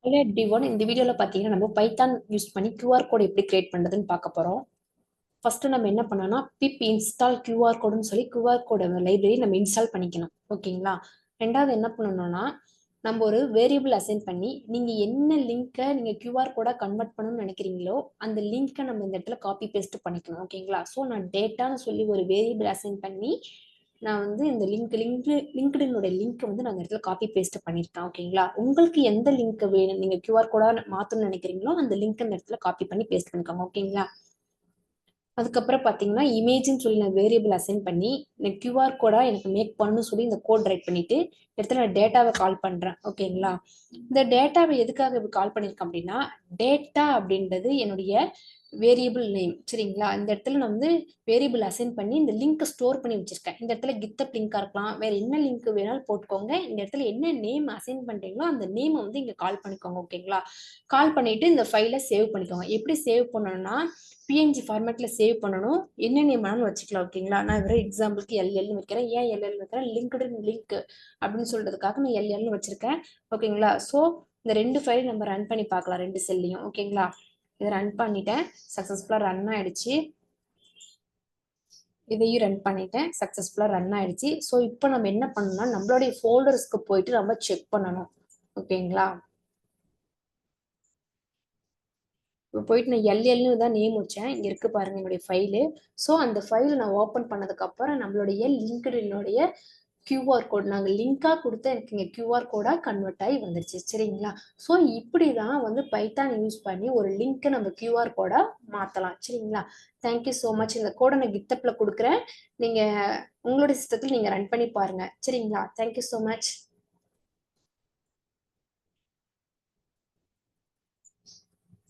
Hello everyone, இந்த வீடியோல பாத்தீங்கன்னா நம்ம பைத்தான் யூஸ் பண்ணி கியூஆர் கோட் எப்படி கிரியேட் பண்றதுன்னு பார்க்க போறோம். ஃபர்ஸ்ட் நம்ம என்ன பண்ணோம்னா பிப் இன்ஸ்டால் கியூஆர் கோடுன்னு சொல்லி கியூஆர் கோட லைப்ரரி நம்ம இன்ஸ்டால் பண்ணிக்கணும். ஓகேங்களா? ரெண்டாவது என்ன பண்ணணும்னா நம்ம ஒரு வேரியபிள் அசைன் பண்ணி நீங்க என்ன லிங்கை நீங்க கியூஆர் கோடா கன்வெர்ட் பண்ணணும்னு நினைக்கிறீங்களோ அந்த லிங்கை நம்ம இந்த இடத்துல காப்பி பேஸ்ட் பண்ணிக்கணும். ஓகேங்களா? ஸோ நான் டேட்டான்னு சொல்லி ஒரு வேரியபிள் அசைன் பண்ணி நான் வந்து இந்த லிங்க்டினோட லிங்க் வந்து நான் இந்த இடத்துல காப்பி பேஸ்ட் பண்ணிருக்கேன். ஓகேங்களா? உங்களுக்கு எந்த லிங்க் வேணும், நீங்க கியூஆர் கோடா மாத்தணும்னு நினைக்கிறீங்களோ அந்த லிங்க் இந்த இடத்துல காப்பி பண்ணி பேஸ்ட் பண்ணிக்கோங்க. ஓகேங்களா? அதுக்கப்புறம் பாத்தீங்கன்னா இமேஜ்னு சொல்லி நான் வேரியபிள் அசைன் பண்ணி எனக்கு கியூஆர் கோடா எனக்கு மேக் பண்ணணும்னு சொல்லி இந்த கோட் ரைட் பண்ணிட்டு இடத்துல நான் டேட்டாவை கால் பண்றேன். ஓகேங்களா? இந்த டேட்டாவை எதுக்காக கால் பண்ணிருக்கேன் அப்படின்னா டேட்டா அப்படின்றது என்னுடைய வேரியபிள் நேம். சரிங்களா? இந்த இடத்துல நான் வந்து வேரியபிள் அசைன் பண்ணி இந்த லிங்க் ஸ்டோர் பண்ணி வச்சிருக்கேன். இந்த இடத்துல கித்தப் லிங்கா இருக்கலாம், வேற என்ன லிங்க் வேணாலும் போட்டுக்கோங்க. இந்த இடத்துல என்ன நேம் அசைன் பண்றீங்களோ அந்த நேம் வந்து இங்க கால் பண்ணிக்கோங்க. ஓகேங்களா? கால் பண்ணிட்டு இந்த ஃபைலை சேவ் பண்ணிக்கோங்க. எப்படி சேவ் பண்ணணும்னா பிஎன்ஜி ஃபார்மேட்ல சேவ் பண்ணணும். என்ன நேம் வேணாலும் வச்சுக்கலாம். ஓகேங்களா? நான் வேற எக்ஸாம்பிளுக்கு எல்எல்னு வைக்கிறேன். ஏன் எல்எல் வைக்கிறேன், லிங்க்டின் லிங்க் அப்படின்னு சொல்றதுக்காக நான் எல்எல்னு வச்சிருக்கேன். ஓகேங்களா? ஸோ இந்த ரெண்டு ஃபைல் நம்ம ரன் பண்ணி பார்க்கலாம், ரெண்டு செல்லையும். ஓகேங்களா? இதை ரன் பண்ணிட்டேன், சக்சஸ்ஃபுல்லா ரன் ஆயிடுச்சு. இதையும் ரன் பண்ணிட்டேன், சக்சஸ்ஃபுல்லா ரன் ஆயிடுச்சு. ஸோ இப்போ நம்ம என்ன பண்ணணும்னா நம்மளுடைய ஃபோல்டர்ஸ்க்கு போயிட்டு நம்ம செக் பண்ணணும். ஓகேங்களா? இப்போ போயிட்டு நான் எல்எல்னு தான் நேம் வச்சேன். இங்க இருக்கு பாருங்க என்னுடைய ஃபைலு. ஸோ அந்த ஃபைல் நான் ஓப்பன் பண்ணதுக்கு அப்புறம் நம்மளுடைய லிங்க்டினுடைய கியூஆர் கோட் நாங்கள் லிங்கா கொடுத்து எனக்கு இங்கே கியூஆர் கோடா கன்வெர்ட் ஆகி வந்துருச்சு. சரிங்களா? ஸோ இப்படி தான் வந்து பைத்தான் யூஸ் பண்ணி ஒரு லிங்க்கை நம்ம கியூஆர் கோடா மாற்றலாம். சரிங்களா? Thank you so much. இந்த கோடை நான் கித்தப்பில் கொடுக்குறேன். நீங்கள் உங்களுடைய சிஸ்டத்தில் நீங்கள் ரன் பண்ணி பாருங்க. சரிங்களா? Thank you so much.